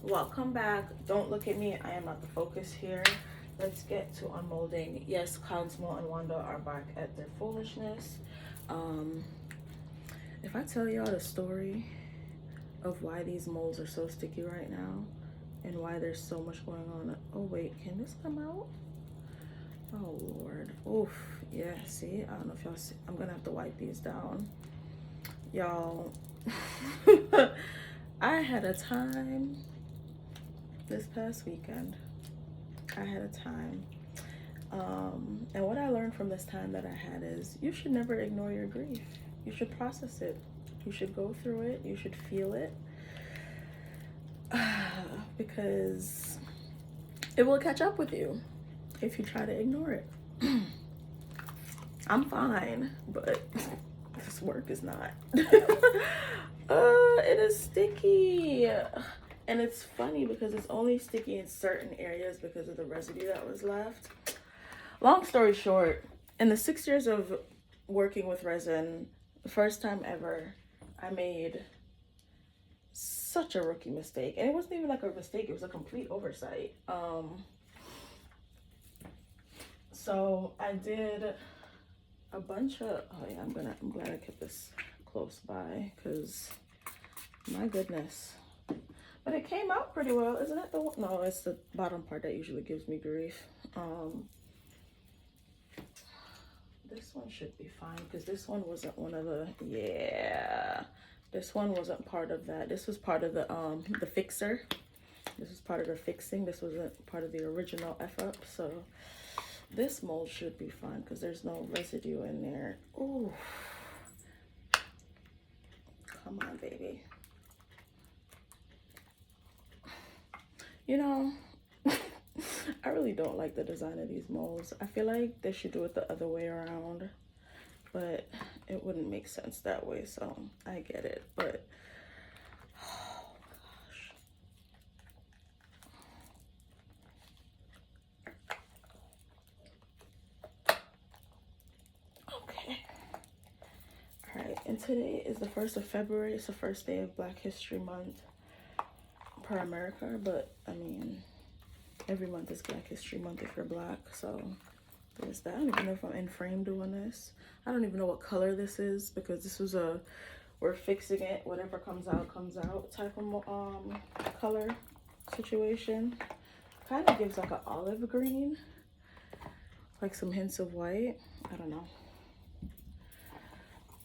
welcome back. Don't look at me, I am not the focus here. Let's get to unmolding. Yes, Cosmo and Wanda are back at their foolishness. um if I tell y'all the story of why these molds are so sticky right now and why there's so much going on. Oh wait, can this come out? Oh Lord. Oof. Yeah, see, I don't know if y'all see. I'm gonna have to wipe these down, y'all. I had a time this past weekend. I had a time. And what I learned from this time that I had is you should never ignore your grief. You should process it. You should go through it. You should feel it. Because it will catch up with you if you try to ignore it. I'm fine, but this work is not. It is sticky. And it's funny because it's only sticky in certain areas because of the residue that was left. Long story short, in the 6 years of working with resin, the first time ever, I made such a rookie mistake. And it wasn't even like a mistake, it was a complete oversight. So I did a bunch of, oh yeah, I'm glad I kept this close by because my goodness. But it came out pretty well. Isn't it the one? No, it's the bottom part that usually gives me grief. This one should be fine because this one wasn't one of the, yeah, this one wasn't part of that. This was part of the fixer. This was part of the fixing. This wasn't part of the original F-up. So this mold should be fine because there's no residue in there. Ooh. Come on, baby. You know, I really don't like the design of these molds. I feel like they should do it the other way around, but it wouldn't make sense that way, so I get it. But oh gosh. Okay. All right, and today is the 1st of February. It's the first day of Black History Month per America, but I mean, every month is Black History Month if you're Black, so there's that. I don't even know if I'm in frame doing this. I don't even know what color this is because this was a, we're fixing it, whatever comes out type of color situation. Kind of gives like an olive green, like some hints of white. I don't know.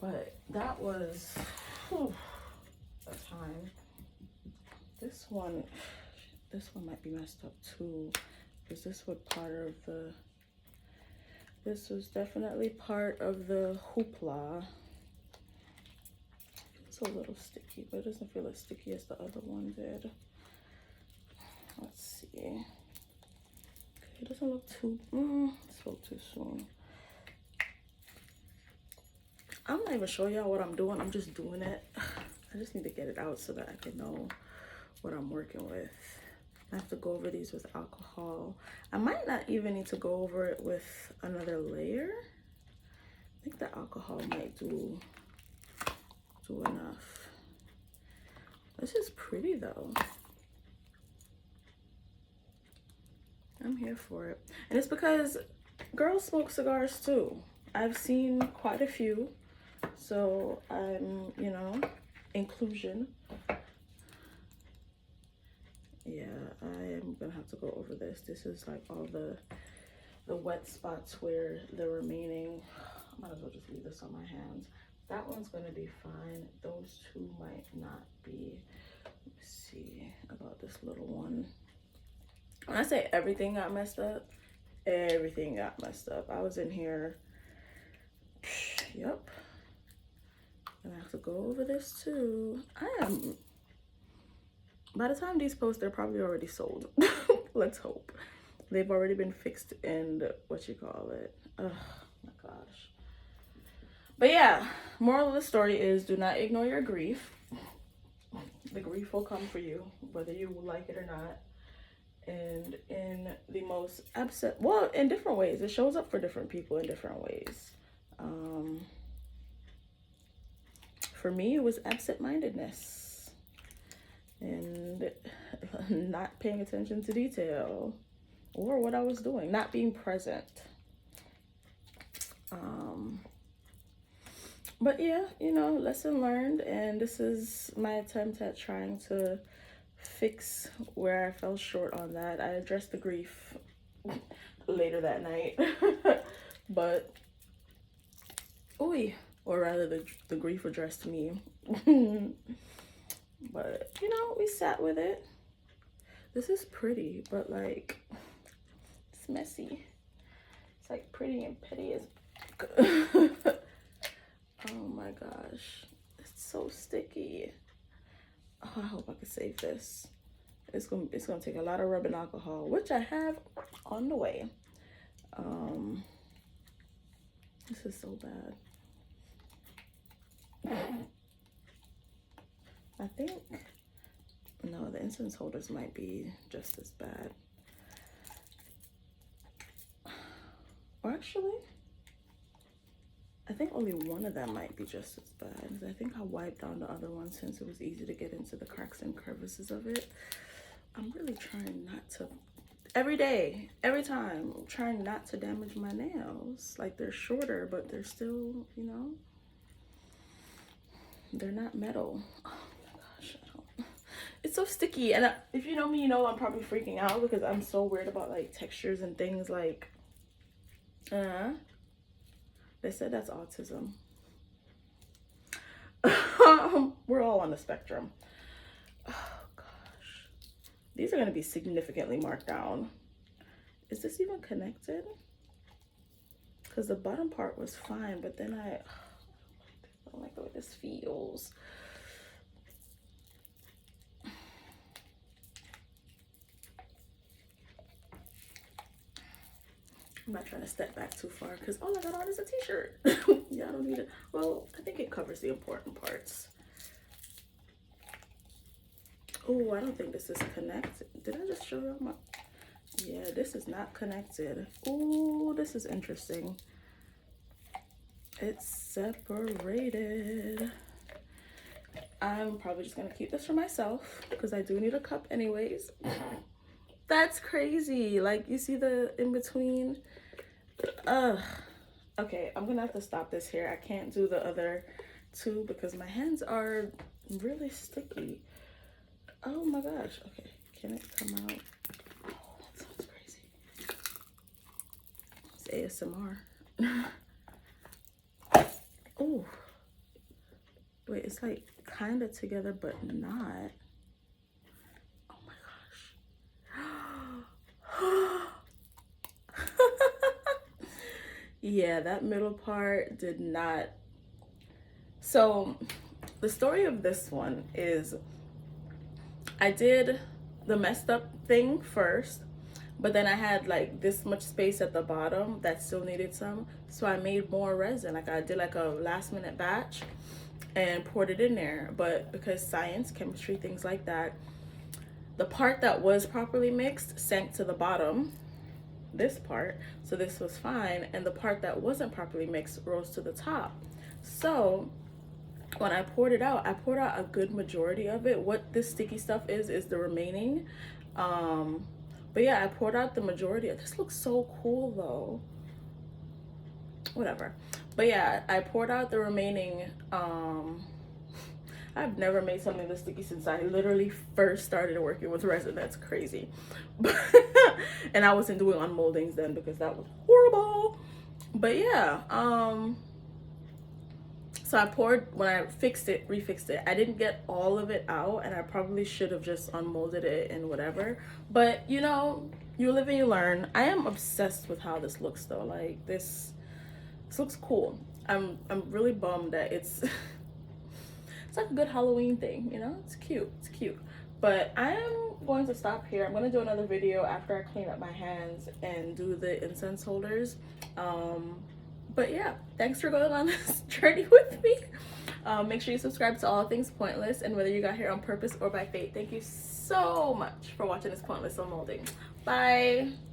But that was a time. This one might be messed up too, because this was part of the, this was definitely part of the hoopla. It's a little sticky, but it doesn't feel as sticky as the other one did. Let's see. Okay, it doesn't look too, it's a little too soon. I'm not even showing y'all what I'm doing. I'm just doing it. I just need to get it out so that I can know what I'm working with. I have to go over these with alcohol. I might not even need to go over it with another layer. I think the alcohol might do enough. This is pretty though. I'm here for it. And it's because girls smoke cigars too. I've seen quite a few. So I'm, you know, inclusion. Yeah, I am gonna have to go over this. This is like all the wet spots where the remaining, I might as well just leave this on my hands. That one's gonna be fine. Those two might not be. Let me see about this little one. When I say everything got messed up, everything got messed up. I was in here, yep. And I have to go over this too. By the time these post, they're probably already sold. Let's hope. They've already been fixed and what you call it. Oh my gosh. But yeah, moral of the story is do not ignore your grief. The grief will come for you, whether you like it or not. And in the most upset, well, in different ways. It shows up for different people in different ways. For me, it was absent-mindedness. and not paying attention to detail or what I was doing, not being present. But yeah, you know, lesson learned, and this is my attempt at trying to fix where I fell short on that. I addressed the grief later that night, but or rather the grief addressed me. But you know, we sat with it. This is pretty, but like it's messy. It's like pretty and petty as oh my gosh, it's so sticky. Oh, I hope I can save this. It's gonna take a lot of rubbing alcohol, which I have on the way. This is so bad. I think no, the incense holders might be just as bad. Or actually, I think only one of them might be just as bad. I think I wiped down the other one since it was easy to get into the cracks and crevices of it. I'm really trying not to, every day, every time, I'm trying not to damage my nails. Like they're shorter, but they're still, you know, they're not metal. Oh my gosh, it's so sticky. And if you know me, you know I'm probably freaking out because I'm so weird about like textures and things like, they said that's autism. We're all on the spectrum. Oh gosh. These are going to be significantly marked down. Is this even connected? Because the bottom part was fine, but then I don't like the way this feels. I'm not trying to step back too far because all I got on is a t-shirt. Yeah, I don't need it. Well, I think it covers the important parts. Oh, I don't think this is connected. Did I just show you my... Yeah, this is not connected. Oh, this is interesting. It's separated. I'm probably just going to keep this for myself because I do need a cup anyways. That's crazy. Like, you see the in between? Okay, I'm gonna have to stop this here. I can't do the other two because my hands are really sticky. Oh my gosh. Okay, can it come out? Oh, that sounds crazy. It's ASMR. Oh, wait, it's like kind of together but not. Yeah, that middle part did not. So the story of this one is I did the messed up thing first, but then I had like this much space at the bottom that still needed some, so I made more resin. Like I did like a last minute batch and poured it in there. But because science, chemistry, things like that, the part that was properly mixed sank to the bottom, this part, so this was fine, and the part that wasn't properly mixed rose to the top. So when I poured it out, I poured out a good majority of it. What this sticky stuff is the remaining. But yeah, I poured out the majority. This looks so cool though. Whatever. But yeah, I poured out the remaining. I've never made something this sticky since I literally first started working with resin. That's crazy. And I wasn't doing unmoldings then because that was horrible. But yeah, so I poured, when I refixed it, I didn't get all of it out, and I probably should have just unmolded it and whatever. But you know, you live and you learn. I am obsessed with how this looks though. Like this looks cool. I'm really bummed that it's it's like a good Halloween thing, you know? It's cute. It's cute. But I am going to stop here. I'm going to do another video after I clean up my hands and do the incense holders. But yeah, thanks for going on this journey with me. Make sure you subscribe to All Things Pointless, and whether you got here on purpose or by fate, thank you so much for watching this pointless unmolding. Bye.